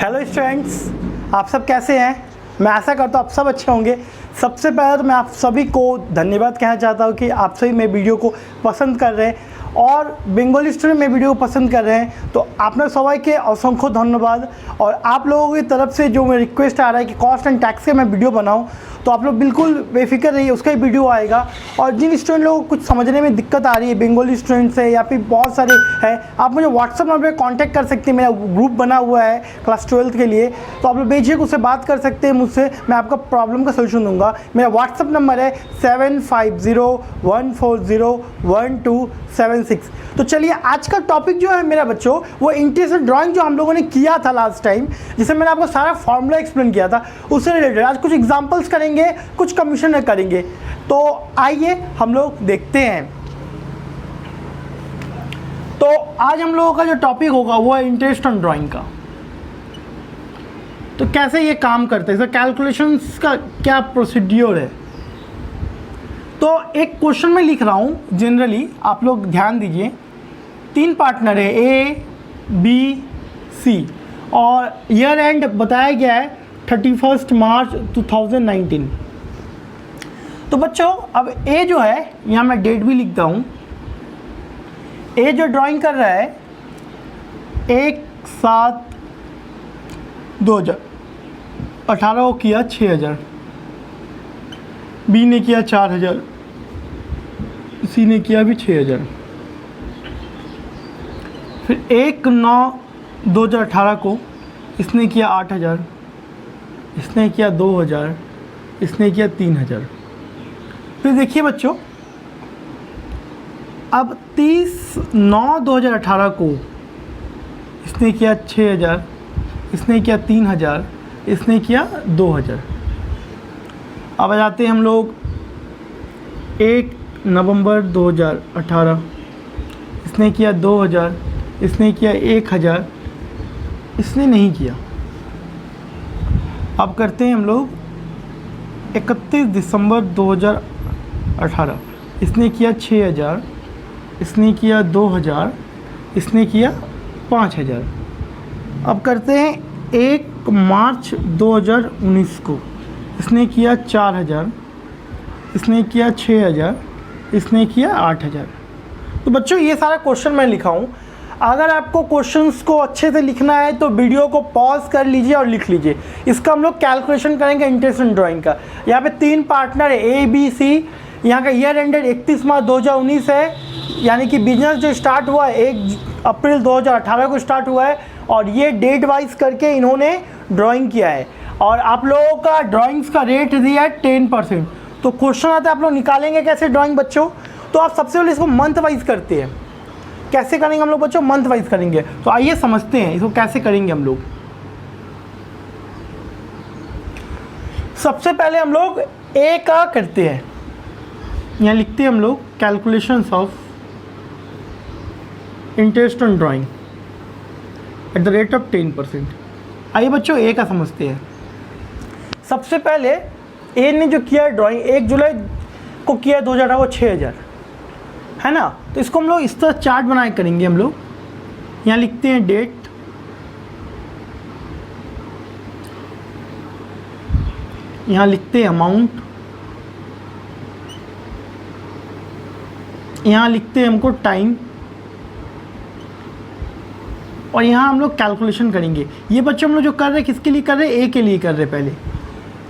Hello students, आप सब कैसे हैं। मैं आशा करता हूँ आप सब अच्छे होंगे। सबसे पहले तो मैं आप सभी को धन्यवाद कहना चाहता हूँ कि आप सभी मेरे वीडियो को पसंद कर रहे हैं और बंगाली स्टूडेंट मेरे वीडियो को पसंद कर रहे हैं, तो आपने सभी के असंख्य धन्यवाद। और आप लोगों की तरफ से जो मेरा रिक्वेस्ट आ रहा है कि कॉस्ट एंड टैक्स के मैं वीडियो बनाऊं, तो आप लोग बिल्कुल बेफिक्र रहिए, उसका ही वीडियो आएगा। और जिन स्टूडेंट लोगों को कुछ समझने में दिक्कत आ रही है, बंगाली स्टूडेंट्स है या फिर बहुत सारे हैं, आप मुझे व्हाट्सअप नंबर पर कॉन्टैक्ट कर सकते हैं। मेरा ग्रुप बना हुआ है क्लास 12th के लिए, तो आप लोग बेझिझक उससे बात कर सकते हैं मुझसे, मैं आपका प्रॉब्लम का सोल्यूशन दूंगा। मेरा व्हाट्सअप नंबर है 7501401276। तो चलिए, आज का टॉपिक जो है मेरा बच्चों, वो इंटीग्रेशन ड्राइंग जो हम लोगों ने किया था लास्ट टाइम, जिसे मैंने आपको सारा फॉर्मूला एक्सप्लेन किया था, उससे रिलेटेड आज कुछ एग्जांपल्स करेंगे, कुछ कमीशन करेंगे। तो आइए हम लोग देखते हैं। तो आज हम लोगों का जो टॉपिक होगा वो है इंटीग्रेशन ड्राइंग का। तो कैसे ये काम करते हैं, कैलकुलेशंस का क्या प्रोसीड्योर है। तो एक क्वेश्चन में लिख रहा हूँ, जनरली आप लोग ध्यान दीजिए। 3 पार्टनर है, ए बी सी, और ईयर एंड बताया गया है 31 मार्च 2019। तो बच्चों अब ए जो है, यहाँ मैं डेट भी लिखता हूँ। ए जो ड्राइंग कर रहा है 1/7/2018 को किया 6000, बी ने किया 4000, सी ने किया भी 6000। फिर 1/9/2018 को इसने किया 8000, इसने किया 2000, इसने किया 3000। फिर देखिए बच्चों, अब 30/9/2018 को इसने किया 6000, इसने किया 3000, इसने किया 2000। अब आ जाते हैं हम लोग 1 नवंबर 2018, इसने किया 2000, इसने किया 1000, इसने नहीं किया। अब करते हैं हम लोग 31 दिसंबर 2018, इसने किया 6000, इसने किया 2000, इसने किया 5000। अब करते हैं 1 मार्च 2019 को, इसने किया 4000, इसने किया 6000, इसने किया 8000। तो बच्चों ये सारा क्वेश्चन मैं लिखा हूँ। अगर आपको क्वेश्चंस को अच्छे से लिखना है तो वीडियो को पॉज कर लीजिए और लिख लीजिए। इसका हम लोग कैलकुलेशन करेंगे इंटीग्रेशन ड्राइंग का। यहाँ पे 3 पार्टनर है, ए बी सी। यहाँ का ईयर एंडेड 31 मार्च 2019 है, यानी कि बिजनेस जो स्टार्ट हुआ है 1 अप्रैल 2018 को स्टार्ट हुआ है, और ये डेट वाइज करके इन्होंने ड्राइंग किया है। और आप लोगों का ड्राइंग्स का रेट दिया है 10%। तो क्वेश्चन आता है, आप लोग निकालेंगे कैसे ड्राइंग बच्चों। तो आप सबसे पहले इसको मंथ वाइज करते हैं। कैसे करेंगे हम लोग बच्चों, मंथ वाइज करेंगे। तो आइए समझते हैं इसको कैसे करेंगे हम लोग। सबसे पहले हम लोग ए का करते हैं, यहाँ लिखते हैं हम लोग calculations of interest on drawing at the rate of 10%। आइए बच्चों ए का समझते हैं। सबसे पहले ए ने जो किया ड्राइंग 1 जुलाई को किया 2018 को 6000, है ना। तो इसको हम लोग इस तरह चार्ट बनाए करेंगे हम लोग। यहाँ लिखते हैं डेट, यहाँ लिखते हैं अमाउंट, यहाँ लिखते हैं हमको टाइम, और यहाँ हम लोग कैलकुलेशन करेंगे। ये बच्चों हम लोग जो कर रहे हैं किसके लिए कर रहे हैं, ए के लिए कर रहे हैं पहले।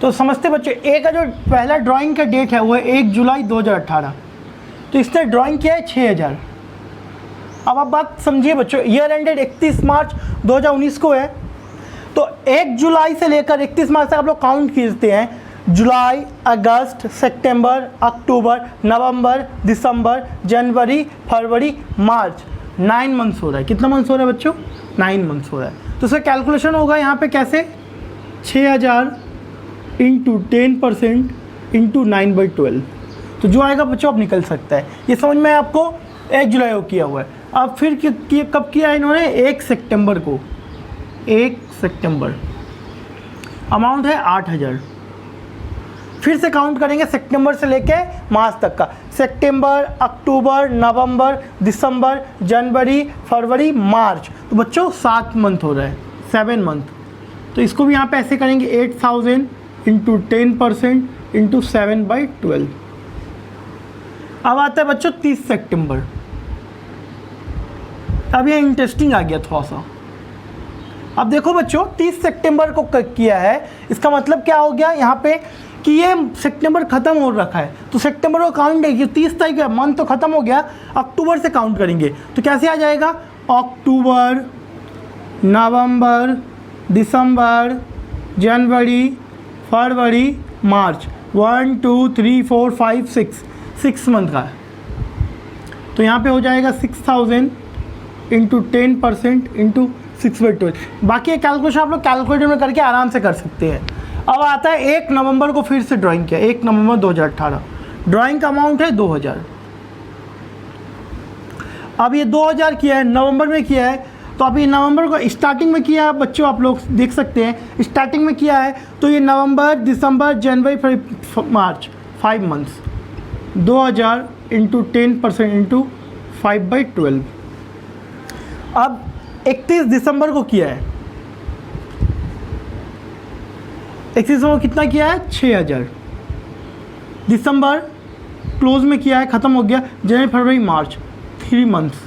तो समझते बच्चों, ए का जो पहला ड्राइंग का डेट है वो है 1 जुलाई 2018। तो इसने ड्राइंग किया है 6000। अब आप बात समझिए बच्चों, ईयर एंडेड 31 मार्च 2019 को है। तो 1 जुलाई से लेकर 31 मार्च तक आप लोग काउंट खींचते हैं। जुलाई, अगस्त, सितंबर, अक्टूबर, नवंबर, दिसंबर, जनवरी, फरवरी, मार्च, 9 मंथ्स हो रहा है। कितना मंथ्स हो रहा है बच्चों, 9 मंथ्स हो रहा है। तो उसका कैलकुलेशन होगा यहाँ पे कैसे, 6000 इंटू 10% इंटू 9/12। तो जो आएगा बच्चों आप निकल सकता है। ये समझ में आपको 1 जुलाई को किया हुआ है। अब फिर कब किया है इन्होंने, 1 सितंबर को, 1 सितंबर। अमाउंट है 8000। फिर से काउंट करेंगे सितंबर से लेके मार्च तक का। सितंबर, अक्टूबर, नवंबर, दिसंबर, जनवरी, फरवरी, मार्च। तो बच्चों 7 मंथ हो रहा है, 7 मंथ। तो इसको भी यहाँ पे ऐसे करेंगे 8000 इंटू 10% इंटू 7/12। अब आता है बच्चों 30 सितंबर। अब ये इंटरेस्टिंग आ गया थोड़ा सा। अब देखो बच्चों 30 सितंबर को किया है, इसका मतलब क्या हो गया यहाँ पे कि ये सितंबर ख़त्म हो रखा है, तो सितंबर को काउंट नहीं किया, 30 तारीख का मंथ तो ख़त्म हो गया, अक्टूबर से काउंट करेंगे। तो कैसे आ जाएगा, अक्टूबर, नवंबर, दिसंबर, जनवरी, फरवरी, मार्च, 1 2 3 4 5 6 मंथ का है। तो यहाँ पे हो जाएगा 6000 इंटू 10% इंटू 6/12। बाकी ये कैलकुलेशन आप लोग कैलकुलेटर में करके आराम से कर सकते हैं। अब आता है 1 नवंबर को फिर से ड्राइंग किया, 1 नवंबर 2018। ड्राइंग का अमाउंट है 2000। अब ये 2000 किया है, नवंबर में किया है, तो अभी नवंबर को स्टार्टिंग में किया है बच्चों, आप लोग देख सकते हैं स्टार्टिंग में किया है। तो ये नवंबर, दिसंबर, जनवरी, फरवरी, मार्च, 5 मंथ्स, 2000 इंटू 10% इंटू 5/12। अब 31 दिसंबर को किया है, 31 दिसंबर को कितना किया है, 6000। दिसंबर क्लोज में किया है, ख़त्म हो गया, जनवरी, फरवरी, मार्च, 3 मंथ्स,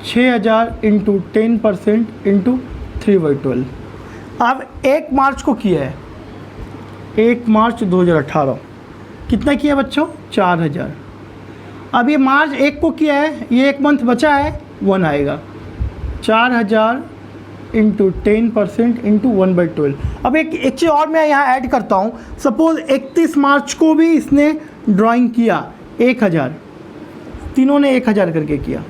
6000 इंटू 10% इंटू 3/12। अब 1 मार्च को किया है, 1 मार्च 2018, कितना किया बच्चों, 4000। अब ये मार्च 1 को किया है, ये 1 मंथ बचा है, 1 आएगा, 4000 इंटू 10% इंटू 1/12। अब एक चीज़ और मैं यहाँ ऐड करता हूँ, सपोज 31 मार्च को भी इसने ड्राइंग किया 1000, तीनों ने 1000 करके किया,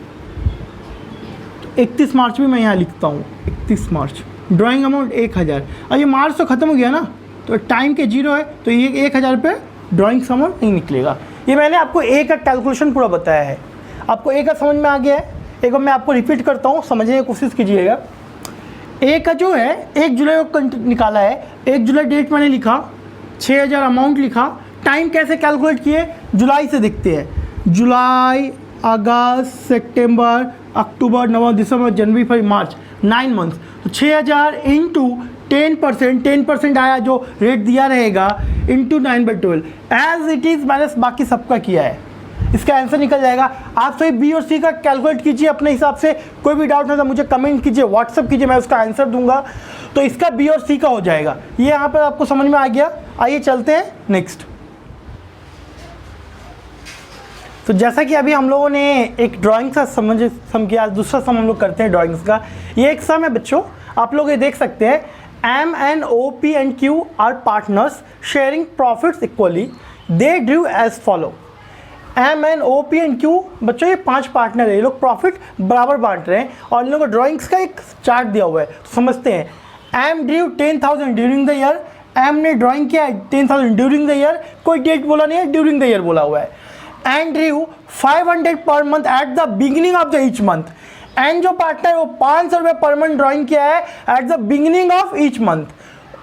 तो 31 मार्च भी मैं यहाँ लिखता हूँ, 31 मार्च ड्राइंग अमाउंट 1000। अब ये मार्च तो ख़त्म हो गया ना, तो टाइम के 0 है, तो ये 1000 पे ड्राइंग अमाउंट नहीं निकलेगा। ये मैंने आपको ए का कैलकुलेशन पूरा बताया है, आपको ए का समझ में आ गया है। एक बार मैं आपको रिपीट करता हूँ, समझने की कोशिश कीजिएगा। ए का जो है 1 जुलाई को निकाला है, 1 जुलाई डेट मैंने लिखा, 6000 अमाउंट लिखा। टाइम कैसे कैलकुलेट किए, जुलाई से देखते हैं, जुलाई, अगस्त, सितंबर, अक्टूबर, नवंबर, दिसंबर, जनवरी, फरवरी, मार्च, 9 मंथ्स। तो 6000 इंटू 10% आया जो रेट दिया रहेगा, इंटू 9/12 एज इट इज़ मैंने बाकी सबका किया है, इसका आंसर निकल जाएगा। आप सभी बी और सी का कैलकुलेट कीजिए अपने हिसाब से, कोई भी डाउट नहीं तो मुझे कमेंट कीजिए, व्हाट्सअप कीजिए, मैं उसका आंसर दूंगा। तो इसका बी और सी का हो जाएगा। ये यहाँ पर आपको समझ में आ गया। आइए चलते हैं नेक्स्ट। तो जैसा कि अभी हम लोगों ने एक ड्राइंग का सम किया, दूसरा सम हम लोग करते हैं ड्राइंग्स का। ये एक सम है बच्चों, आप लोग ये देख सकते हैं, M and O, P and Q are partners sharing profits equally. They drew as follow. M and O, P and Q बच्चों ये 5 पार्टनर है, ये लोग प्रॉफिट बराबर बांट रहे हैं और इन लोगों को ड्राइंग्स का एक चार्ट दिया हुआ है। तो समझते हैं, M drew 10,000 during the year, M ने ड्राइंग किया 10,000 ड्यूरिंग द ईयर, कोई डेट बोला नहीं है, ड्यूरिंग द ईयर बोला हुआ है। And drew 500 per month at the beginning of the each month. And जो पार्टनर वो 500 रुपये पर मंथ ड्राइंग किया है at the beginning of each month.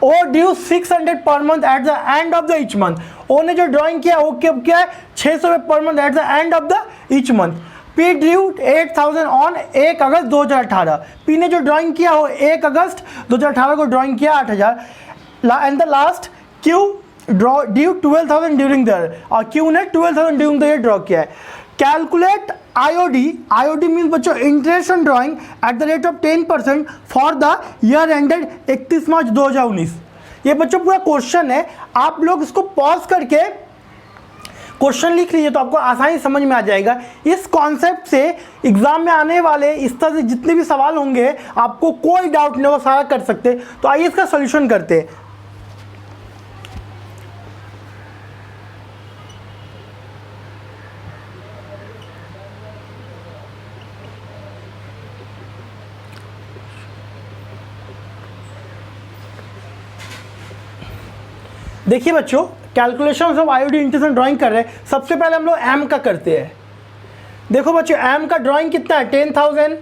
O due 600 per month at the end of the each month. O ने जो drawing किया वो कब किया है, 600 रुपये per month at the end of the each month. P due 8000 on 1 August 2018। P ने जो ड्राइंग किया वो 1 अगस्त 2018 को ड्राइंग किया 8000। And the last Q due 12,000 during the year, और क्यू ने 12,000 ड्यूरिंग द ईयर ड्रॉ किया है। कैलकुलेट IOD, IOD मीन्स बच्चों interest on drawing at the rate of 10% for the year ended 31 मार्च 2019। ये बच्चों पूरा क्वेश्चन है, आप लोग इसको पॉज करके क्वेश्चन लिख लीजिए तो आपको आसानी समझ में आ जाएगा। इस कॉन्सेप्ट से एग्जाम में आने वाले इस तरह से जितने भी सवाल होंगे आपको कोई डाउट नहीं होगा, सारा कर सकते। तो आइए इसका सोल्यूशन करते हैं। देखिए बच्चों, calculation of IOD interest drawing कर रहे हैं। सबसे पहले हम लोग एम का करते हैं। देखो बच्चों, एम का ड्राइंग कितना है, 10,000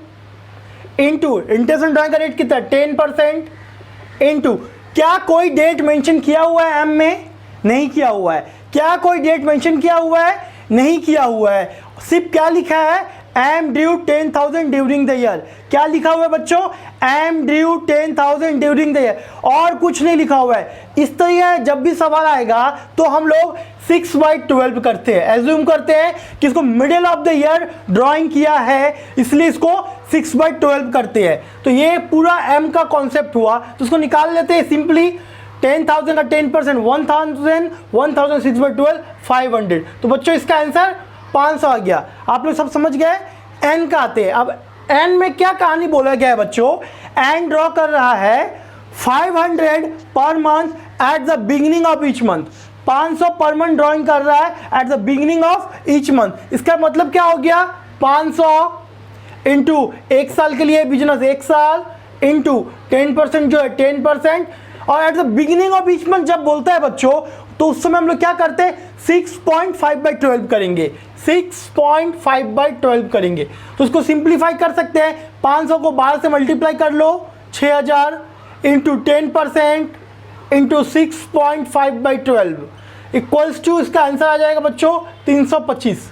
इंटू इंटरेस्ट ड्राइंग का रेट कितना है 10% इंटू, क्या कोई डेट मेंशन किया हुआ है एम में, नहीं किया हुआ है। क्या कोई डेट मेंशन किया हुआ है, नहीं किया हुआ है। सिर्फ क्या लिखा है, M due 10,000 during the year. क्या लिखा हुआ है बच्चों? M due 10,000 during the year, और कुछ नहीं लिखा हुआ है। इस तरीके जब भी सवाल आएगा तो हम लोग 6/12 करते हैं, एज्यूम करते हैं कि इसको middle of the year drawing किया है, इसलिए इसको 6/12 करते हैं। तो ये पूरा एम का कॉन्सेप्ट हुआ, तो उसको निकाल लेते हैं सिंपली। 10,000 का 10% 1,000, 1,000 6/12 500। तो बच्चों इसका आंसर 500 आ गया। आप लोग सब समझ गए। एन का आते हैं। अब एन में क्या कहानी बोला गया है बच्चों? एन ड्रॉ कर रहा है 500 per month at the beginning of each month. 500 per month drawing कर रहा है at the beginning of each month. इसका मतलब क्या हो गया? 500 इंटू एक साल के लिए बिजनेस 1 साल इंटू 10% जो है 10%, और eight the beginning of each month जब बोलता है बच्चों तो उस समय हम लोग क्या करते हैं? 6.5/12 करेंगे, 6.5/12 करेंगे। तो उसको सिंप्लीफाई कर सकते हैं। 500 को 12 से मल्टीप्लाई कर लो, 6000 इंटू 10% इंटू 6.5/12 इक्वल्स टू, इसका आंसर आ जाएगा बच्चों 325।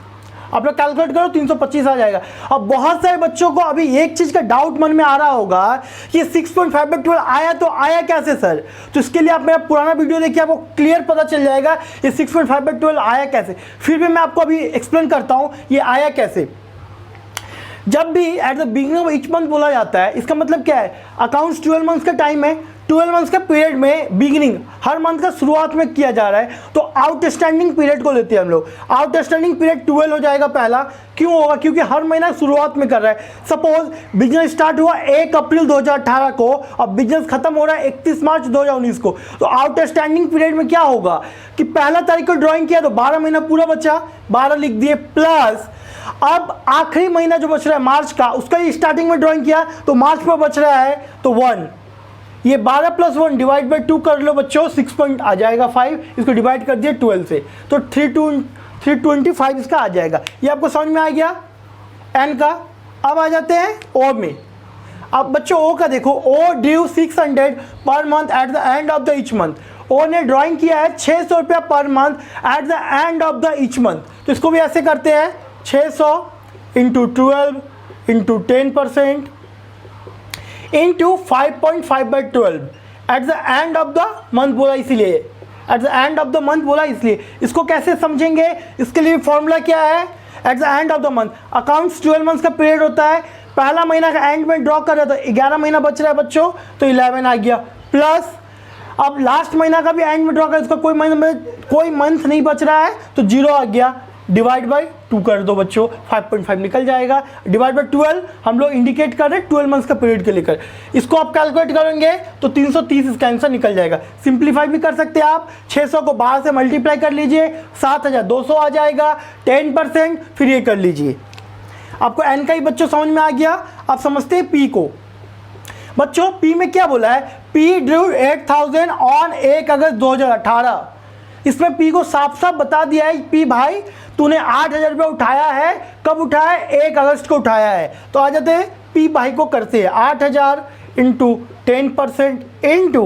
आप लोग कैलकुलेट करो, 325 आ जाएगा। अब बहुत सारे बच्चों को अभी एक चीज का डाउट मन में आ रहा होगा कि 6.5/12 आया तो आया कैसे सर? तो इसके लिए आप मेरा पुराना वीडियो देखिए, आपको क्लियर पता चल जाएगा ये 6.5/12 आया कैसे। फिर भी मैं आपको अभी एक्सप्लेन करता हूं ये आया कैसे। जब भी eight the beginning of each month बोला जाता है, इसका मतलब क्या है? अकाउंट्स 12 मंथ्स का टाइम है, 12 मंथ्स का पीरियड में बिगिनिंग हर मंथ का शुरुआत में किया जा रहा है, तो आउटस्टैंडिंग पीरियड को लेते हैं हम लोग। आउटस्टैंडिंग पीरियड 12 हो जाएगा पहला। क्यों होगा? क्योंकि हर महीना शुरुआत में कर रहा है। सपोज बिजनेस स्टार्ट हुआ 1 अप्रैल 2018 को और बिजनेस खत्म हो रहा है 31 मार्च 2019 को, तो आउटस्टैंडिंग पीरियड में क्या होगा कि पहला तारीख को ड्रॉइंग किया तो 12 महीना पूरा बचा, 12 लिख दिए, प्लस अब आखिरी महीना जो बच रहा है मार्च का, उसका ही स्टार्टिंग में ड्राइंग किया तो मार्च पर बच रहा है तो 1। ये 12 + 1 डिवाइड बाई 2 कर लो बच्चों, 6 पॉइंट आ जाएगा 5। इसको डिवाइड कर दिया 12 से तो 325 इसका आ जाएगा। ये आपको समझ में आ गया एन का। अब आ जाते हैं ओ में। अब बच्चों ओ का देखो, ओ due 600 per month at the end of the each month. O ने ड्राइंग किया है 600 रुपया per month at the end of the each month. तो इसको भी ऐसे करते हैं, 600 into 12 into 10% into 5.5/12 at the end of the month बोला, इसीलिए at the end of the month बोला इसलिए। इसको कैसे समझेंगे? इसके लिए फॉर्मूला क्या है? At the end of the month, accounts 12 months का पीरियड होता है, पहला महीना का एंड में ड्रॉ कर रहा था, 11 महीना बच रहा है बच्चों तो 11 आ गया, प्लस अब लास्ट महीना का भी एंड में ड्रॉ कर, इसका कोई मंथ नहीं बच रहा है तो 0 आ गया, डिवाइड बाई 2 कर दो बच्चों, 5.5 निकल जाएगा। डिवाइड बाई 12 हम लोग इंडिकेट कर रहे हैं 12 मंथ्स का पीरियड के लेकर। इसको आप कैलकुलेट करेंगे तो 330 इसका आंसर निकल जाएगा। सिंप्लीफाई भी कर सकते हैं आप, 600 को 12 से मल्टीप्लाई कर लीजिए, 7200 आ जाएगा, 10% फिर ये कर लीजिए। आपको एन का ही बच्चों समझ में आ गया। आप समझते हैं पी को। बच्चों पी में क्या बोला है? पी ड्यू 8000 ऑन 1 अगस्त 2018। इसमें पी को साफ साफ बता दिया है, पी भाई तूने 8000 रुपये उठाया है, कब उठाया है? 1 अगस्त को उठाया है। तो आ जाते हैं पी भाई को करते हैं, 8000 इंटू 10% इंटू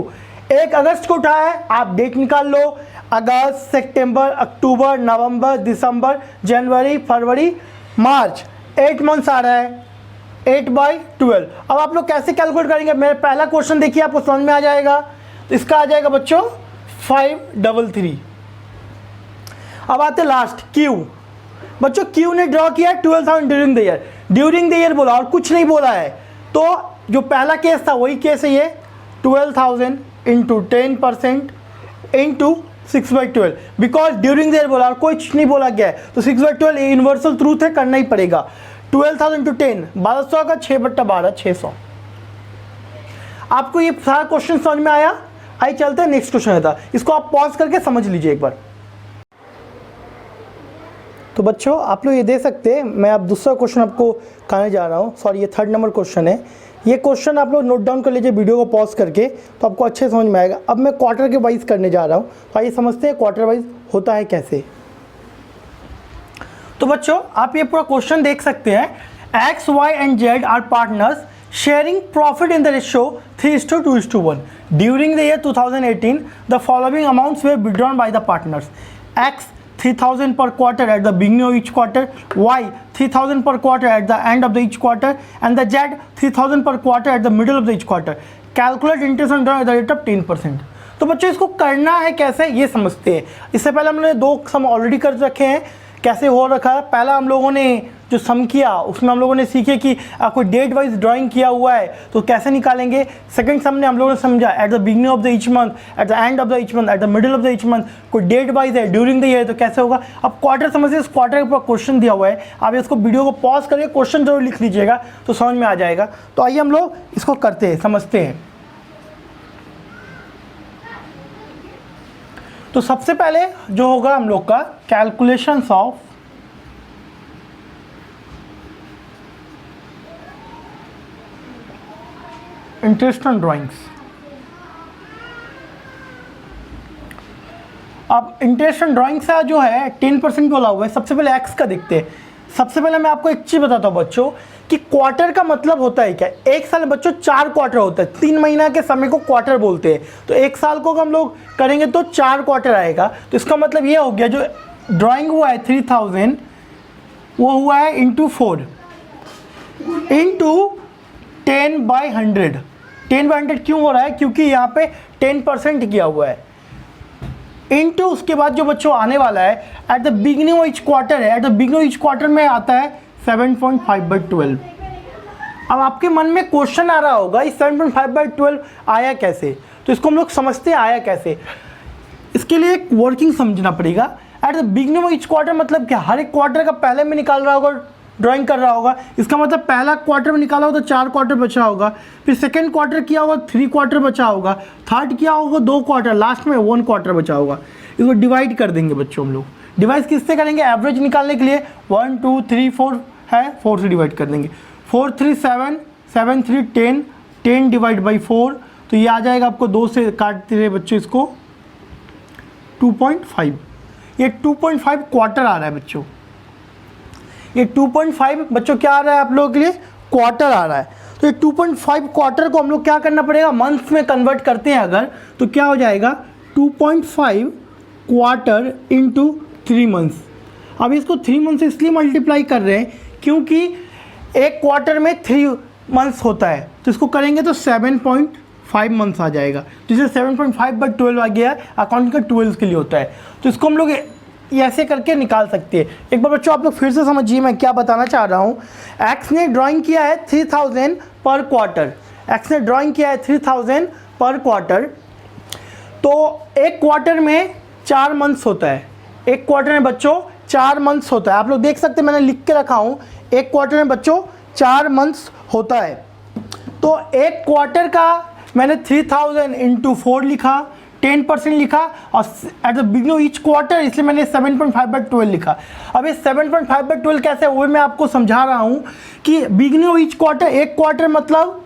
1 अगस्त को उठाया है, आप डेट निकाल लो, अगस्त, सितंबर, अक्टूबर, नवंबर, दिसंबर, जनवरी, फरवरी, मार्च, 8 मंथ्स आ रहा है, 8/12। अब आप लोग कैसे कैलकुलेट करेंगे? मेरा पहला क्वेश्चन देखिए, आपको समझ में आ जाएगा। तो इसका आ जाएगा बच्चों 533। अब आते लास्ट क्यू। बच्चों क्यू ने ड्रॉ किया 12,000 during the year. During the year बोला और कुछ नहीं बोला है, तो जो पहला केस था वही केस है ये, 12,000 into 10% into 6/12। Because during the year बोला और कुछ नहीं बोला गया है, तो 6/12 यूनिवर्सल ट्रूथ है, करना ही पड़ेगा। 12,000 इंटू 10 1200 का 6/12 600। आपको ये सारा क्वेश्चन समझ में आया? आइए चलते हैं नेक्स्ट क्वेश्चन था, इसको आप पॉज करके समझ लीजिए एक बार। तो बच्चों आप लोग ये दे सकते हैं, मैं अब दूसरा क्वेश्चन आपको कहने जा रहा हूँ, सॉरी ये 3rd नंबर क्वेश्चन है। ये क्वेश्चन आप लोग नोट डाउन कर लीजिए वीडियो को पॉज करके, तो आपको अच्छे समझ में आएगा। अब मैं क्वार्टर के वाइज करने जा रहा हूँ, तो आइए समझते हैं क्वार्टर वाइज होता है कैसे। तो बच्चों आप ये पूरा क्वेश्चन देख सकते हैं, X, Y and Z are partners sharing profit in the ratio 3:2:1. During the year 2018, the following amounts were withdrawn by the partners. X 3000 per quarter at the beginning of each quarter, Y 3000 per quarter at the end of the each quarter, and the Z 3000 per quarter at the middle of the each quarter. Calculate interest on drawing at the rate of 10%. तो बच्चों इसको करना है कैसे ये समझते हैं। इससे पहले हमने 2 सम ऑलरेडी कर रखे हैं, कैसे हो रखा है। पहला हम लोगों ने जो सम किया उसमें हम लोगों ने सीखे कि कोई डेट वाइज ड्राइंग किया हुआ है तो कैसे निकालेंगे। सेकंड सम में हम लोगों ने समझा eight the beginning of the each month, at the end of the each month, at the middle of the each month कोई डेट वाइज है ड्यूरिंग द ईयर तो कैसे होगा। अब क्वार्टर समझिए, इस क्वार्टर के ऊपर क्वेश्चन दिया हुआ है, आप इसको वीडियो को पॉज करके क्वेश्चन जरूर लिख लीजिएगा तो समझ में आ जाएगा। तो आइए हम लोग इसको करते हैं, समझते हैं। तो सबसे पहले जो होगा हम लोग का calculations of interest on drawings. अब इंटरेस्ट ऑन ड्राइंग्स का जो है 10% बोला हुआ है। सबसे पहले एक्स का देखते हैं। सबसे पहले मैं आपको एक चीज़ बताता हूँ बच्चों कि क्वार्टर का मतलब होता है क्या। एक साल में बच्चों 4 क्वार्टर होता है, 3 महीना के समय को क्वार्टर बोलते हैं। तो एक साल को हम लोग करेंगे तो 4 क्वार्टर आएगा। तो इसका मतलब ये हो गया जो ड्राइंग हुआ है 3000 वो हुआ है इंटू 4 इंटू 10/100। 10/100 क्यों हो रहा है, क्योंकि यहाँ पे 10% किया हुआ है। इंटू उसके बाद जो बच्चों आने वाला है at the beginning of each quarter है, at the beginning of each quarter में आता है 7.5/12। अब आपके मन में क्वेश्चन आ रहा होगा इस 7.5/12 आया कैसे, तो इसको हम लोग समझते हैं आया कैसे। इसके लिए एक वर्किंग समझना पड़ेगा। Eight the beginning of each quarter मतलब क्या, हर एक क्वार्टर का पहले में निकाल रहा होगा, ड्राइंग कर रहा होगा। इसका मतलब पहला क्वार्टर में निकाला होगा तो 4 क्वार्टर बचा होगा, फिर सेकंड क्वार्टर किया होगा 3 क्वार्टर बचा होगा, थर्ड किया होगा 2 क्वार्टर, लास्ट में 1 क्वार्टर बचा होगा। इसको डिवाइड कर देंगे बच्चों हम लोग। डिवाइड किससे करेंगे, एवरेज निकालने के लिए 1 2 3 4 है, 4 से डिवाइड कर देंगे। 4 3 7 7 3 10 10 डिवाइड बाई 4 तो ये आ जाएगा आपको 2 से काटते रहे बच्चों इसको 2.5। ये 2.5 क्वार्टर आ रहा है बच्चों। ये 2.5 बच्चों क्या आ रहा है आप लोगों के लिए, क्वार्टर आ रहा है। तो ये 2.5 क्वार्टर को हम लोग क्या करना पड़ेगा, मंथ्स में कन्वर्ट करते हैं अगर तो क्या हो जाएगा 2.5 क्वार्टर इंटू 3 मंथ्स। अब इसको 3 मंथ से इसलिए मल्टीप्लाई कर रहे हैं क्योंकि एक क्वार्टर में 3 मंथ्स होता है, तो इसको करेंगे तो 7.5 मंथ्स आ जाएगा। तो इसे 7.5/12 आ गया, अकाउंट का 12 के लिए होता है। तो इसको हम लोग ये ऐसे करके निकाल सकते हैं। एक बार बच्चों आप लोग फिर से समझिए मैं क्या बताना चाह रहा हूँ। एक्स ने ड्राइंग किया है 3000 पर क्वार्टर, एक्स ने ड्राइंग किया है 3000 पर क्वार्टर। तो एक क्वार्टर में 4 मंथ्स होता है, एक क्वार्टर में बच्चों 4 मंथ्स होता है। आप लोग देख सकते हैं मैंने लिख के रखा हूँ, एक क्वार्टर में बच्चों 4 मंथ्स होता है। तो एक क्वार्टर का मैंने 3000 इंटू 4 लिखा, 10% लिखा और eight the beginning of each quarter इसलिए मैंने 7.5/12 लिखा। अब ये 7.5/12 कैसे वो मैं आपको समझा रहा हूँ कि बिगिनिंग ऑफ ईच क्वार्टर, एक क्वार्टर मतलब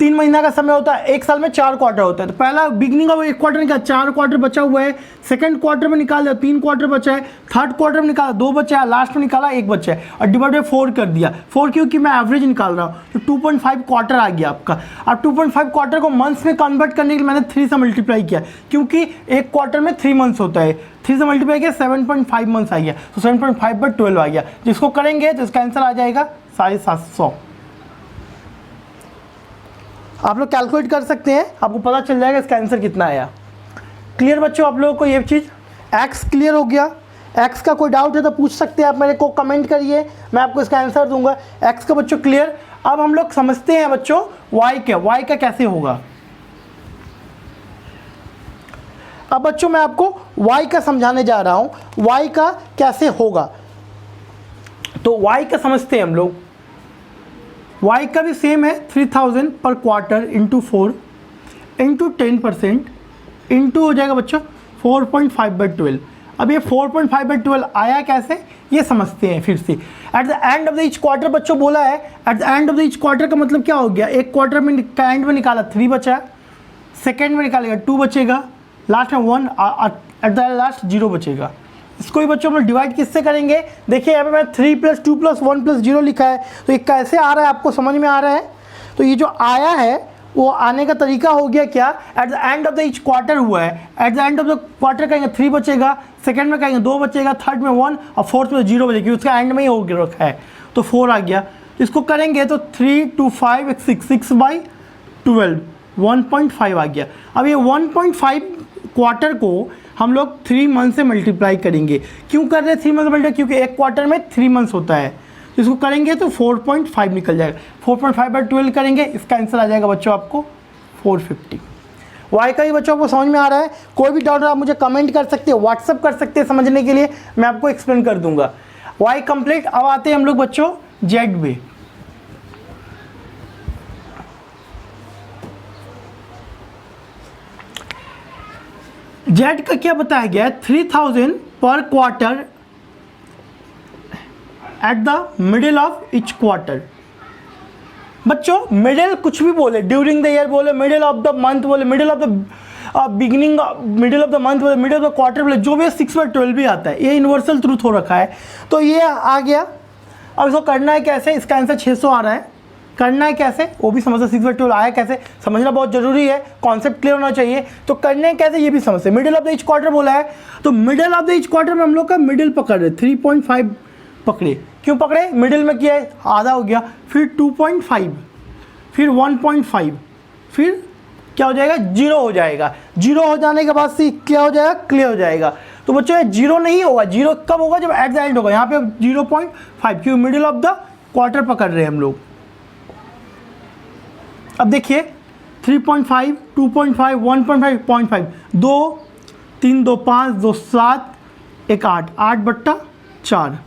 3 महीना का समय होता है, एक साल में 4 क्वार्टर होता है। तो पहला बिगिनिंग ऑफ एक क्वार्टर निकाला, 4 क्वार्टर बचा हुआ है, सेकंड क्वार्टर में निकाला 3 क्वार्टर बचा है, थर्ड क्वार्टर में निकाला 2 बचा है, लास्ट में निकाला 1 बचा है और डिवाइड बाई 4 कर दिया। 4 क्योंकि मैं एवरेज निकाल रहा हूँ तो 2.5 क्वार्टर आ गया आपका। अब 2.5 क्वार्टर को मंथ्स में कन्वर्ट करने के लिए मैंने 3 से मल्टीप्लाई किया क्योंकि एक क्वार्टर में 3 मंथ्स होता है। 3 से मल्टीप्लाई किया 7.5 मंथ्स आ गया, तो 7.5/12 आ गया। जिसको करेंगे तो इसका आंसर आ जाएगा 750। आप लोग कैलकुलेट कर सकते हैं, आपको पता चल जाएगा इसका आंसर कितना आया। क्लियर बच्चों आप लोगों को ये चीज़, एक्स क्लियर हो गया। एक्स का कोई डाउट है तो पूछ सकते हैं आप, मेरे को कमेंट करिए, मैं आपको इसका आंसर दूंगा। एक्स का बच्चों क्लियर। अब हम लोग समझते हैं बच्चों वाई का कैसे होगा। अब बच्चों मैं आपको वाई का समझाने जा रहा हूँ, वाई का कैसे होगा। तो वाई का समझते हैं हम लोग। वाई का भी सेम है 3000 पर क्वार्टर इंटू 4 इंटू 10% इंटू हो जाएगा बच्चों 4.5/12। अब ये 4.5/12 आया कैसे ये समझते हैं फिर से। Eight the end of the each quarter बच्चों बोला है, at the end of the each quarter का मतलब क्या हो गया, एक क्वार्टर में एंड में निकाला 3 बचा, सेकेंड में निकालेगा 2 बचेगा, लास्ट में 1, एट द लास्ट 0 बचेगा। इसको ही बच्चों हम लोग डिवाइड किससे करेंगे, देखिए यहाँ पे मैं 3 + 2 + 1 + 0 लिखा है, तो ये कैसे आ रहा है आपको समझ में आ रहा है। तो ये जो आया है वो आने का तरीका हो गया क्या, eight the end of the each quarter हुआ है, at the end of the quarter कहेंगे 3 बचेगा, सेकंड में कहेंगे 2 बचेगा, थर्ड में 1 और फोर्थ में 0 बचेगी, उसका एंड में ही हो रखा है तो 4 आ गया। इसको करेंगे तो 3 2 5 6/12 1.5 आ गया। अब ये 1.5 क्वार्टर को हम लोग 3 मंथ से मल्टीप्लाई करेंगे। क्यों कर रहे हैं 3 मंथ से मल्टीप्लाई, क्योंकि एक क्वार्टर में 3 मंथ्स होता है। तो इसको करेंगे तो 4.5 निकल जाएगा। 4.5/12 करेंगे, इसका आंसर आ जाएगा बच्चों आपको 450। वाई का भी बच्चों को समझ में आ रहा है? कोई भी डाउट आप मुझे कमेंट कर सकते हैं, व्हाट्सअप कर सकते हैं, समझने के लिए मैं आपको एक्सप्लेन कर दूंगा। Y complete. अब आते हैं हम लोग बच्चों जेड में। जेड का क्या बताया गया है, 3000 पर quarter at the middle of each quarter. बच्चों मिडिल कुछ भी बोले, ड्यूरिंग द ईयर बोले, मिडिल ऑफ द मंथ बोले, middle of the beginning, middle of the month बोले, मिडिल ऑफ द क्वार्टर बोले, जो भी 6/12 भी आता है, ये यूनिवर्सल ट्रूथ हो रखा है। तो ये आ गया। अब इसको करना है कैसे, इसका आंसर 600 आ रहा है। करना है कैसे वो भी समझते, 6/12 आया कैसे समझना बहुत जरूरी है, कॉन्सेप्ट क्लियर होना चाहिए। तो करने कैसे ये भी समझते। Middle of the each quarter बोला है, तो middle of the each quarter में हम लोग का मिडिल पकड़ रहे, 3.5 पकड़े। क्यों पकड़े, मिडिल में किया है, आधा हो गया, फिर 2.5, फिर 1.5, फिर क्या हो जाएगा, 0 हो जाएगा। 0 हो जाने के बाद से क्या हो जाएगा, क्लियर हो जाएगा। तो बच्चों 0 नहीं होगा, 0 कब होगा, जब एट द एंड होगा। यहाँ पे 0.5, क्यों मिडिल ऑफ द क्वार्टर पकड़ रहे हैं हम लोग। अब देखिए 3.5, 2.5, 1.5, 0.5, 2 3 2 5 2 7 1 8, 8/4,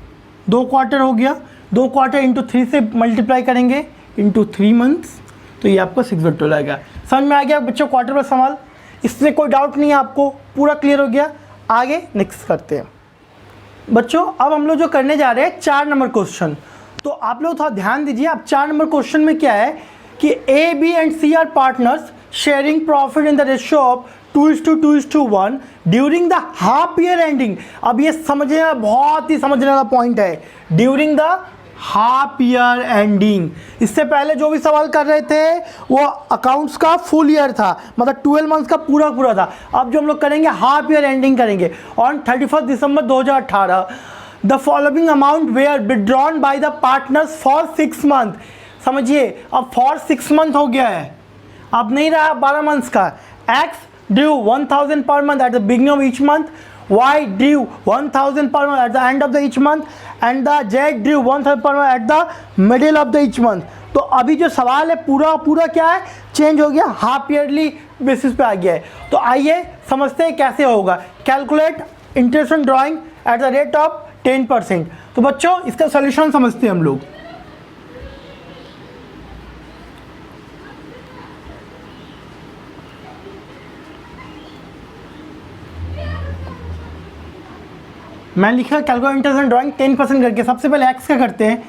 2 क्वार्टर हो गया। 2 क्वार्टर इंटू 3 से मल्टीप्लाई करेंगे इंटू 3 मंथ्स, तो ये आपको 6/12 आएगा। समझ में आ गया बच्चों क्वार्टर पर सवाल, इसमें कोई डाउट नहीं है, आपको पूरा क्लियर हो गया। आगे नेक्स्ट करते हैं बच्चों। अब हम लोग जो करने जा रहे हैं 4 नंबर क्वेश्चन, तो आप लोग थोड़ा ध्यान दीजिए। अब 4 नंबर क्वेश्चन में क्या है कि A B and C are partners sharing profit in the ratio of 2:2:1 during the half year ending. अब ये समझना बहुत ही समझने वाला पॉइंट है, during the half year ending. इससे पहले जो भी सवाल कर रहे थे वो अकाउंट्स का फुल ईयर था, मतलब 12 मंथ्स का पूरा था। अब जो हम लोग करेंगे हाफ ईयर एंडिंग करेंगे on 31 December 2018। The following amount were withdrawn by the partners for 6 month. समझिए अब फॉर 6 मंथ हो गया है, अब नहीं रहा 12 मंथ्स का। एक्स ड्यू 1000 पर month at the beginning of each month, Y due 1000 per month at the end of the each month, and the Z due 1000 per month at the middle of the each month। तो अभी जो सवाल है पूरा क्या है, change हो गया, हाफ ईयरली बेसिस पे आ गया है। तो आइए समझते हैं कैसे होगा। Calculate interest on drawing at the rate of 10%। तो बच्चों इसका सोल्यूशन समझते हैं हम लोग। मैं लिखा कैलकुलेट इंटरेस्ट ऑन ड्राइंग 10% करके। सबसे पहले एक्स का करते हैं,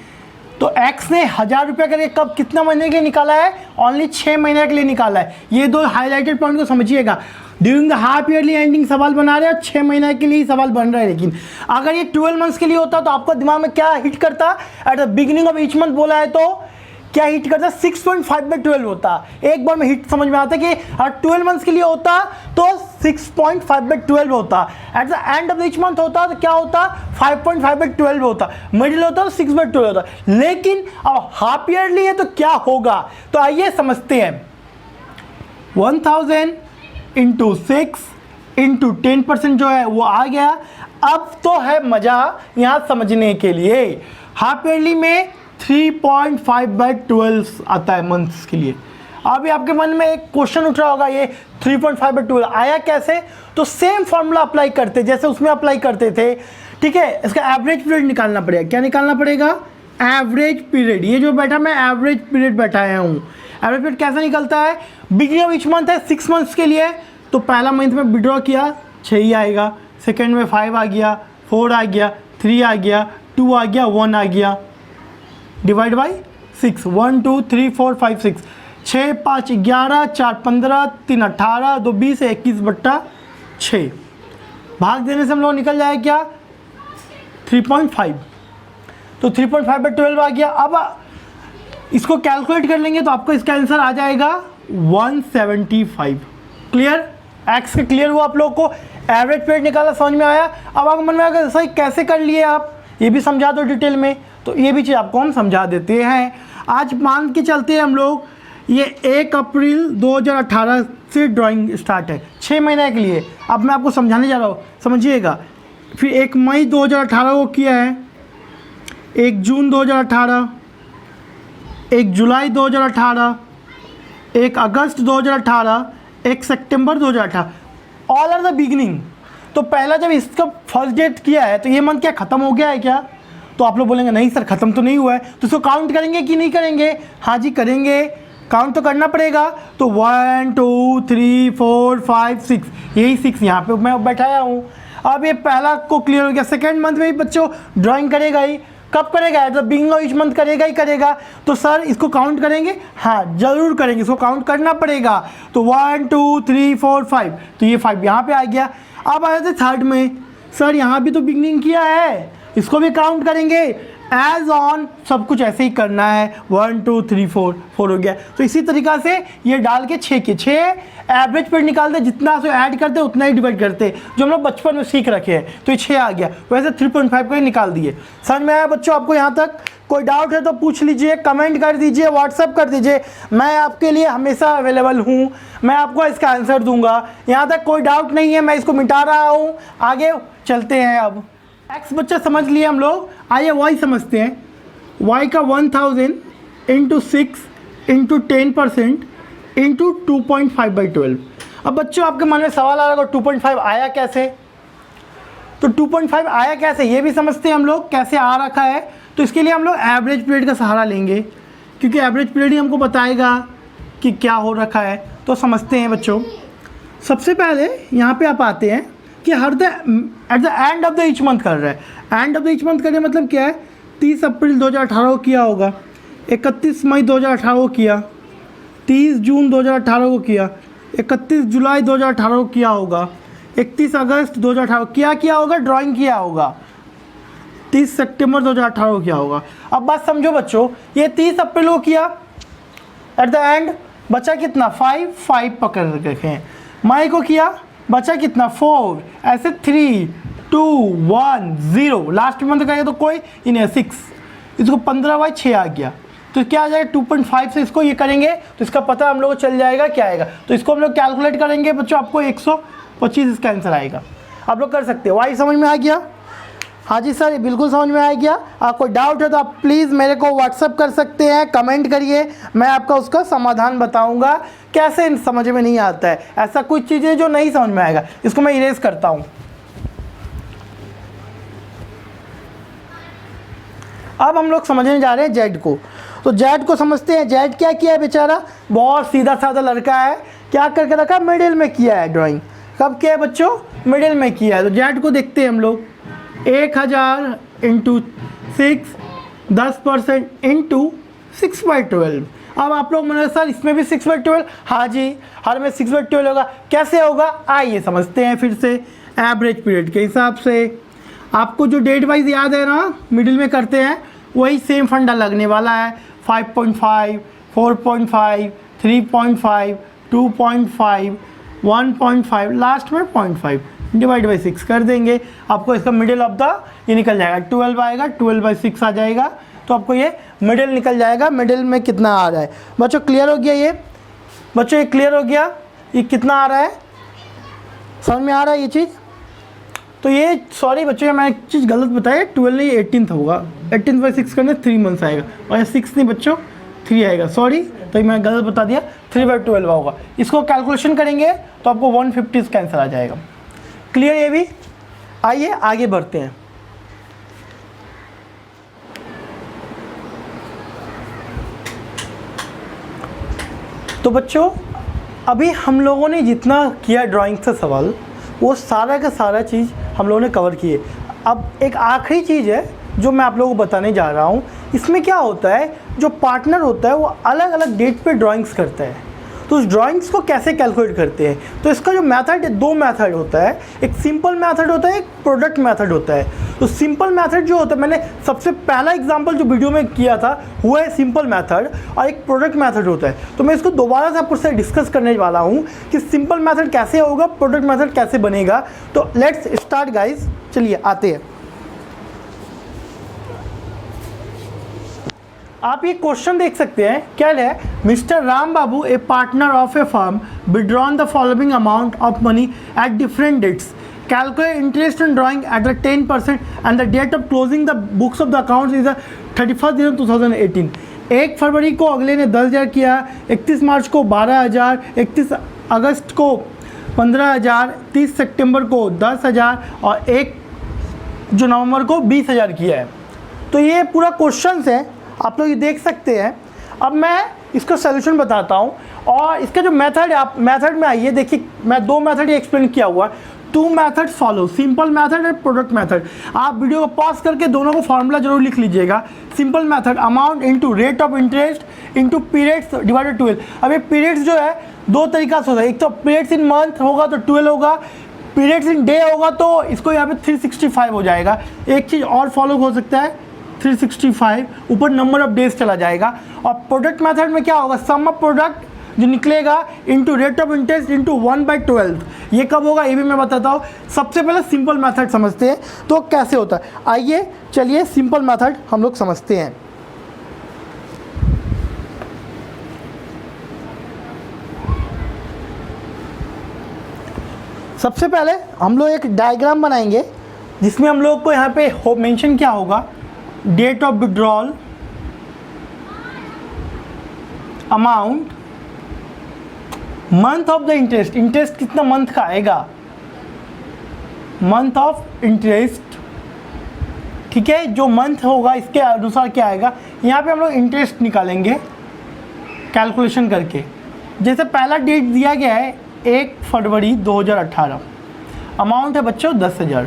तो एक्स ने 1000 रुपये करके कब कितना महीने के लिए निकाला है, ओनली 6 महीने के लिए निकाला है। ये 2 हाईलाइटेड पॉइंट को समझिएगा। During the half yearly ending सवाल बना रहे हैं, 6 महीने के लिए ही सवाल बन रहा है। लेकिन अगर ये 12 मंथ्स के लिए होता तो आपको दिमाग में क्या हिट करता, eight the beginning of each month बोला है तो क्या हिट करता, 6.5/12 होता। एक बार में हिट समझ में आता कि अगर 12 मंथ्स के लिए होता तो 6.5/12 होता। Eight the end of each month होता तो क्या होता, 5.5/12 होता। मिडिल होता तो 6/12 होता। लेकिन अब हाफ ईयरली है तो क्या होगा, तो आइए समझते हैं। 1000 इंटू 6 इंटू 10% जो है वो आ गया। अब तो है मजा यहाँ समझने के लिए। हाफ ईयरली में 3.5/12 आता है मंथ्स के लिए। अभी आपके मन में एक क्वेश्चन उठ रहा होगा, ये 3.5/12 आया कैसे, तो सेम फॉर्मूला अप्लाई करते जैसे उसमें अप्लाई करते थे। ठीक है, इसका एवरेज पीरियड निकालना पड़ेगा। क्या निकालना पड़ेगा, एवरेज पीरियड। ये जो बैठा मैं एवरेज पीरियड बैठाया हूँ। एवरेज पीरियड कैसे निकलता है, बिगिनिंग ऑफ ईच मंथ है 6 मंथ्स के लिए, तो पहला मंथ में विड्रॉ किया 6 ही आएगा, सेकेंड में 5 आ गया, 4 आ गया, 3 आ गया, 2 आ गया, 1 आ गया, डिवाइड बाई 6, 1 2 3 4 5 6, 6 5 11 4 15 3 18 2 20 21/6। भाग देने से हम लोग निकल जाए क्या, 3.5। तो 3.5/12 आ गया। अब इसको कैलकुलेट कर लेंगे तो आपको इसका आंसर आ जाएगा 175। क्लियर? एक्स का क्लियर हुआ आप लोग को? एवरेज पीरियड निकाला, समझ में आया? अब आपको मन में आएगा सही कैसे कर लिए आप, ये भी समझा दो डिटेल में, तो ये भी चीज़ आपको हम समझा देते हैं। आज मान के चलते हैं हम लोग, ये 1 अप्रैल 2018 से ड्राइंग स्टार्ट है, 6 महीने के लिए। अब मैं आपको समझाने जा रहा हूँ, समझिएगा। फिर 1 मई 2018 को किया है, 1 जून 2018, 1 जुलाई 2018, 1 अगस्त 2018, 1 सितंबर 2018, ऑल आर द बिगिनिंग। तो पहला जब इसका फर्स्ट डेट किया है तो ये मंथ क्या ख़त्म हो गया है क्या? तो आप लोग बोलेंगे नहीं सर ख़त्म तो नहीं हुआ है, तो इसको काउंट करेंगे कि नहीं करेंगे? हाँ जी करेंगे, काउंट तो करना पड़ेगा। तो 1 2 3 4 5 6, यही 6 यहाँ पे मैं बैठाया हूँ। अब ये पहला को क्लियर हो गया। सेकेंड मंथ में भी बच्चों ड्राइंग करेगा ही, कब करेगा? Eight the beginning of each month करेगा ही करेगा। तो सर इसको काउंट करेंगे? हाँ जरूर करेंगे, इसको काउंट करना पड़ेगा। तो 1 2 3 4 5, तो ये 5 यहाँ पे आ गया। अब आए थे थर्ड में, सर यहाँ भी तो बिगिनिंग किया है, इसको भी काउंट करेंगे। एज ऑन सब कुछ ऐसे ही करना है, 1 2 3 4 4 हो गया। तो इसी तरीक़ा से ये डाल के 6 के 6 एवरेज पीरियड निकालते, जितना से ऐड करते उतना ही डिवाइड करते, जो हम लोग बचपन में सीख रखे हैं। तो ये 6 आ गया, वैसे 3.5 को ही निकाल दिए। समझ में आया बच्चों आपको यहाँ तक? कोई डाउट है तो पूछ लीजिए, कमेंट कर दीजिए, व्हाट्सअप कर दीजिए, मैं आपके लिए हमेशा अवेलेबल हूँ, मैं आपको इसका आंसर दूंगा। यहाँ तक कोई डाउट नहीं है, मैं इसको मिटा रहा हूँ। आगे चलते हैं। अब एक्स बच्चा समझ लिए हम लोग, आइए वाई समझते हैं। वाई का 1000 इंटू 6 इंटू 10% इंटू 2.5/12। अब बच्चों आपके मन में सवाल आ रहा होगा 2.5 आया कैसे? तो 2.5 आया कैसे ये भी समझते हैं हम लोग, कैसे आ रखा है। तो इसके लिए हम लोग एवरेज पीरियड का सहारा लेंगे, क्योंकि एवरेज पीरियड ही हमको बताएगा कि क्या हो रखा है। तो समझते हैं बच्चों। सबसे पहले यहाँ पे आप आते हैं कि eight the end of the each month कर रहा है। And of the each month करने मतलब क्या है? 30 अप्रैल 2018 को किया होगा, 31 मई 2018 को किया, 30 जून 2018 को किया, 31 जुलाई 2018 को किया होगा, 31 अगस्त 2018 क्या किया होगा? ड्राइंग किया होगा। 30 सितंबर 2018 को किया होगा। अब बात समझो बच्चों, ये 30 अप्रैल को किया, एट द एंड बचा कितना? 5 पकड़ रखे। मई को किया, बचा कितना? 4, ऐसे 3 2 1 0, लास्ट मंथ का तो कोई इन्हें 6, इसको 15/6 आ गया। तो क्या आ जाएगा? 2.5 से इसको ये करेंगे तो इसका पता हम लोग को चल जाएगा क्या आएगा। तो इसको हम लोग कैलकुलेट करेंगे बच्चों, आपको 125 इसका आंसर आएगा। आप लोग कर सकते हो। वाई समझ में आ गया? हाँ जी सर, बिल्कुल समझ में आ गया। आपको डाउट है तो आप प्लीज़ मेरे को व्हाट्सअप कर सकते हैं, कमेंट करिए, मैं आपका उसका समाधान बताऊंगा। कैसे समझ में नहीं आता है, ऐसा कुछ चीज़ें जो नहीं समझ में आएगा, इसको मैं इरेज करता हूँ। अब हम लोग समझने जा रहे हैं जेड को। तो जेड को समझते हैं। जेड क्या किया है बेचारा? बहुत सीधा साधा लड़का है। क्या करके रखा? मिडिल में किया है ड्राइंग। कब किया है बच्चों? मिडिल में किया है। तो जेड को देखते हैं हम लोग। 1000 इंटू 6, 10% इंटू 6/12। अब आप लोग मैंने सर इसमें भी 6/12? हाँ जी, हर में 6/12 होगा। कैसे होगा आइए समझते हैं फिर से। एवरेज पीरियड के हिसाब से आपको जो डेट वाइज याद है ना, मिडिल में करते हैं, वही सेम फंडा लगने वाला है। 5.5, 4.5, 3.5, 2.5, 1.5, लास्ट में 0.5 डिवाइड बाई 6 कर देंगे। आपको इसका मिडिल ऑफ द ये निकल जाएगा, 12 आएगा, 12/6 आ जाएगा। तो आपको ये मिडिल निकल जाएगा। मिडिल में कितना आ रहा है बच्चों? क्लियर हो गया ये? बच्चों ये क्लियर हो गया? ये कितना आ रहा है? समझ में आ रहा है ये चीज़? तो ये सॉरी बच्चों, मैं एक चीज़ गलत बताया, 12 नहीं 18 होगा। 18/6 करने 3 मंथ्स आएगा, और ये 6 नहीं बच्चों 3 आएगा। सॉरी, तो मैं गलत बता दिया, 3/12 होगा। इसको कैलकुलेशन करेंगे तो आपको 150 का आंसर आ जाएगा। क्लियर ये भी? आइए आगे बढ़ते हैं। तो बच्चों अभी हम लोगों ने जितना किया ड्राइंग से सवाल, वो सारा का सारा चीज़ हम लोगों ने कवर किए। अब एक आखिरी चीज़ है जो मैं आप लोगों को बताने जा रहा हूँ। इसमें क्या होता है, जो पार्टनर होता है वो अलग अलग डेट पे ड्राइंग्स करता है। तो उस ड्राइंग्स को कैसे कैलकुलेट करते हैं। तो इसका जो मेथड है, दो मेथड होता है, एक सिंपल मेथड होता है, एक प्रोडक्ट मेथड होता है। तो सिंपल मेथड जो होता है, मैंने सबसे पहला एग्जांपल जो वीडियो में किया था वो है सिंपल मेथड, और एक प्रोडक्ट मेथड होता है। तो मैं इसको दोबारा से आपको डिस्कस करने वाला हूँ कि सिंपल मेथड कैसे होगा, प्रोडक्ट मेथड कैसे बनेगा। तो लेट्स स्टार्ट गाइज, चलिए आते हैं। आप ये क्वेश्चन देख सकते हैं, क्या है, mister Ram Babu a partner of a firm withdrawn the following amount of money at different dates, calculate interest on drawing at the 10% and the date of closing the books of the accounts is 31/0/2018। 1 फरवरी को अगले ने 10,000 किया, 31 मार्च को 12,000, 31 अगस्त को 15,000, 30 सितंबर को 10,000 और 1 जो नवंबर को 20,000 किया है। तो ये पूरा क्वेश्चन है, आप लोग ये देख सकते हैं। अब मैं इसका सलूशन बताता हूँ, और इसका जो मेथड है, आप मेथड में आइए, देखिए मैं दो मेथड ये एक्सप्लेन किया हुआ है। 2 मेथड्स फॉलो, सिंपल मेथड और प्रोडक्ट मेथड। आप वीडियो को पॉज करके दोनों को फॉर्मूला जरूर लिख लीजिएगा। Simple method, amount into rate of interest into periods divided 12। अब ये पीरियड्स जो है दो तरीका से होता है, एक तो पीरियड्स इन मंथ होगा तो 12 होगा, पीरियड्स इन डे होगा तो इसको यहाँ पे 365 हो जाएगा। एक चीज़ और फॉलो हो सकता है, 365 ऊपर नंबर ऑफ डेज चला जाएगा। और प्रोडक्ट मेथड में क्या होगा, सम ऑफ प्रोडक्ट जो निकलेगा into rate of interest into 1/12। ये कब होगा ये भी मैं बताता हूँ। सबसे पहले सिंपल मेथड समझते हैं तो कैसे होता है। आइए चलिए सिंपल मेथड हम लोग समझते हैं। सबसे पहले हम लोग एक डायग्राम बनाएंगे जिसमें हम लोग को यहाँ पे मेंशन क्या होगा, date of withdrawal, amount, month of the interest, interest कितना मंथ का आएगा, मंथ ऑफ इंटरेस्ट, ठीक है, जो मंथ होगा इसके अनुसार क्या आएगा। यहाँ पे हम लोग इंटरेस्ट निकालेंगे कैलकुलेशन करके। जैसे पहला डेट दिया गया है 1 फरवरी 2018, अमाउंट है बच्चों 10,000।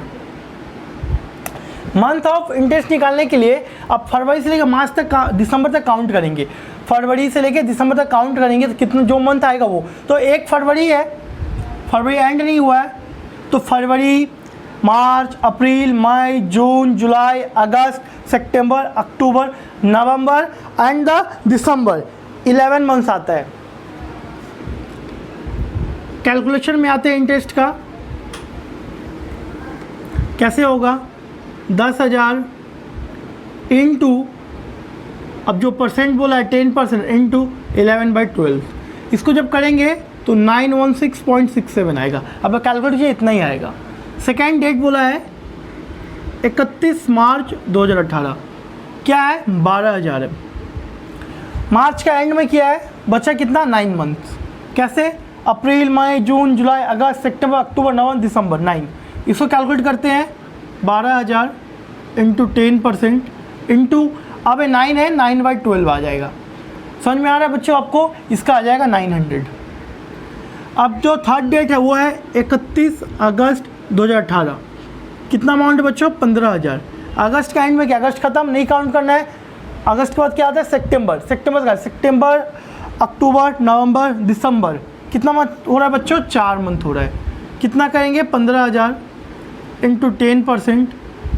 मंथ ऑफ इंटरेस्ट निकालने के लिए अब फरवरी से लेकर मार्च तक, दिसंबर तक काउंट करेंगे। फरवरी से लेकर दिसंबर तक काउंट करेंगे तो कितना जो मंथ आएगा वो, तो 1 फरवरी है, फरवरी एंड नहीं हुआ है, तो फरवरी, मार्च, अप्रैल, मई, जून, जुलाई, अगस्त, सितंबर, अक्टूबर, नवंबर एंड द दिसंबर, 11 मंथ्स आता है। कैलकुलेशन में आते हैं इंटरेस्ट का, कैसे होगा, 10,000 इंटू, अब जो परसेंट बोला है 10% इंटू 11/12, इसको जब करेंगे तो 916.67 आएगा। अब कैलकुलेट कीजिए, इतना ही आएगा। सेकेंड डेट बोला है 31 मार्च 2018, क्या है 12,000 है। मार्च का एंड में किया है, बचा कितना 9 मंथ। कैसे, अप्रैल, मई, जून, जुलाई, अगस्त, सितंबर, अक्टूबर, नवंबर, दिसंबर, 9। इसको कैलकुलेट करते हैं, 12,000 इंटू 10% इंटू, अब 9 है, 9/12 आ जाएगा। समझ में आ रहा है बच्चों आपको, इसका आ जाएगा 900। अब जो थर्ड डेट है वो है 31 अगस्त 2018, कितना अमाउंट है बच्चों 15,000। अगस्त का एंड में क्या, अगस्त खत्म, नहीं काउंट करना है। अगस्त के बाद क्या आता है सितंबर, सितंबर, अक्टूबर, नवंबर, दिसंबर, कितना मंथ हो रहा है बच्चों, 4 मंथ हो रहा है। कितना करेंगे 15,000 इंटू 10%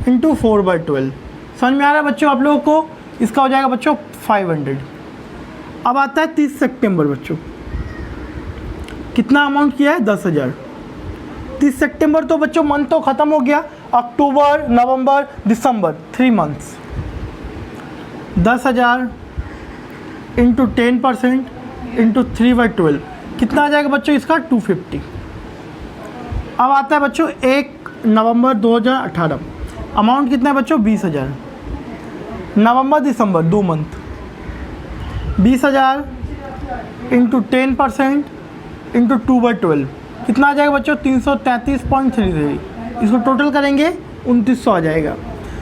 इंटू 4/12। समझ में आ रहा है बच्चों आप लोगों को, इसका हो जाएगा बच्चों 500। अब आता है 30 सितंबर बच्चों, कितना अमाउंट किया है 10,000। 30 सितंबर तो बच्चों मंथ तो ख़त्म हो गया, अक्टूबर, नवंबर, दिसंबर, 3 मंथ्स। 10,000 इंटू 10% इंटू 3/12, कितना आ जाएगा बच्चों इसका 250। अब आता है बच्चों 1 नवंबर 2018, अमाउंट कितना है बच्चों 20,000। नवंबर, दिसंबर 2 मंथ, 20,000 इंटू 10% इंटू 2/12, कितना आ जाएगा बच्चों 333.33। इसको टोटल करेंगे 2900 आ जाएगा।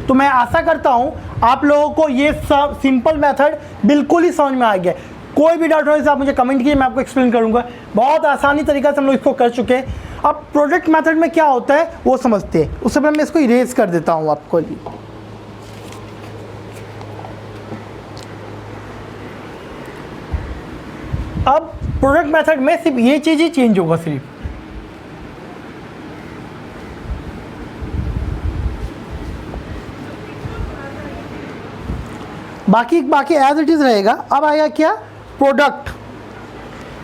तो मैं आशा करता हूँ आप लोगों को ये सब सिंपल मेथड बिल्कुल ही समझ में आ गया। कोई भी डाउट हो तो आप मुझे कमेंट कीजिए, मैं आपको एक्सप्लेन करूँगा। बहुत आसानी तरीका से हम लोग इसको कर चुके हैं। अब प्रोडक्ट मेथड में क्या होता है वो समझते हैं। उससे पहले मैं इसको इरेज कर देता हूँ आपको। अब प्रोडक्ट मेथड में सिर्फ ये चीज़ ही चेंज होगा सिर्फ। बाकी एज इट इज़ रहेगा। अब आएगा क्या, प्रोडक्ट।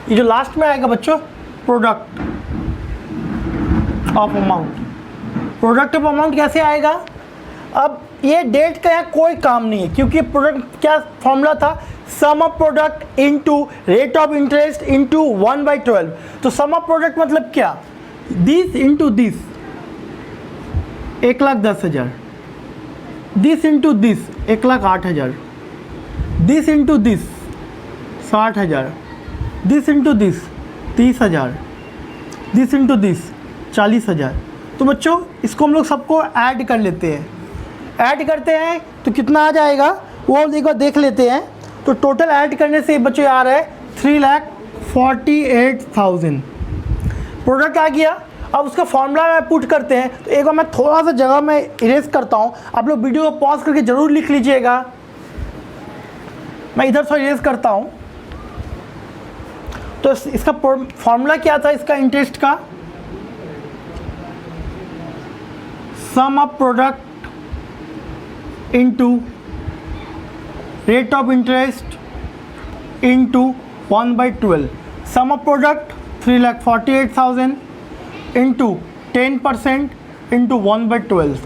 ये जो लास्ट में आएगा बच्चों, product of amount. Product of amount कैसे आएगा? अब ये डेट का यहाँ कोई काम नहीं है, क्योंकि प्रोडक्ट क्या फॉर्मूला था, sum of product into rate of interest into 1/12। तो सम ऑफ प्रोडक्ट मतलब क्या, this into this 1,10,000, this into this 1,08,000, this into this 60,000, this into this 30,000, this into this 40,000। तो बच्चों इसको हम लोग सबको ऐड कर लेते हैं। ऐड करते हैं तो कितना आ जाएगा वो देखो, देख लेते हैं। तो टोटल ऐड करने से बच्चों आ रहा है 3,48,000 प्रोडक्ट आ गया। अब उसका फॉर्मूला में पुट करते हैं। तो एक बार मैं थोड़ा सा जगह में इरेज करता हूँ, आप लोग वीडियो को पॉज करके ज़रूर लिख लीजिएगा। मैं इधर से इरेज करता हूँ। तो इसका फॉर्मूला क्या था इसका इंटरेस्ट का, sum of product into rate of interest into 1/12। Sum of product 3,48,000 into 10% into 1/12।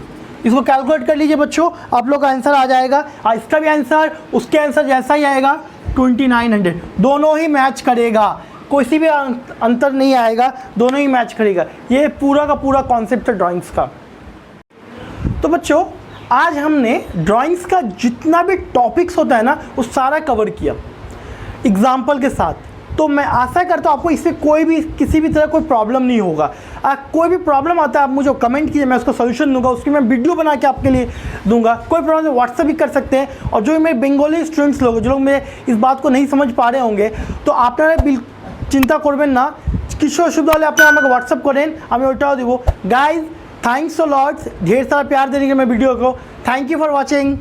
इसको कैलकुलेट कर लीजिए बच्चों, आप लोग का आंसर आ जाएगा। इसका भी आंसर उसके आंसर जैसा ही आएगा, 2,900। दोनों ही मैच करेगा, कोई सी भी अंतर नहीं आएगा, दोनों ही मैच करेगा। ये पूरा का पूरा कॉन्सेप्ट है ड्राइंग्स का। तो बच्चों आज हमने ड्राइंग्स का जितना भी टॉपिक्स होता है ना, वो सारा कवर किया एग्जाम्पल के साथ। तो मैं आशा करता हूँ आपको इससे कोई भी किसी भी तरह कोई प्रॉब्लम नहीं होगा। कोई भी प्रॉब्लम आता है आप मुझे कमेंट कीजिए, मैं उसका सोल्यूशन दूंगा, उसकी मैं वीडियो बना के आपके लिए दूंगा। कोई प्रॉब्लम व्हाट्सएप भी कर सकते हैं। और जो मेरे बंगाली स्टूडेंट्स लोग, जो लोग मेरे इस बात को नहीं समझ पा रहे होंगे, तो আপনারা চিন্তা করবেন না, কিছু অসুবিধা হলে আপনারা আমাকে হোয়াটসঅ্যাপ করেন, আমি ওটাও দেবো। গাইজ थैंक्स अ लॉट, ढेर सारा प्यार देने के मैं वीडियो को। Thank you for watching.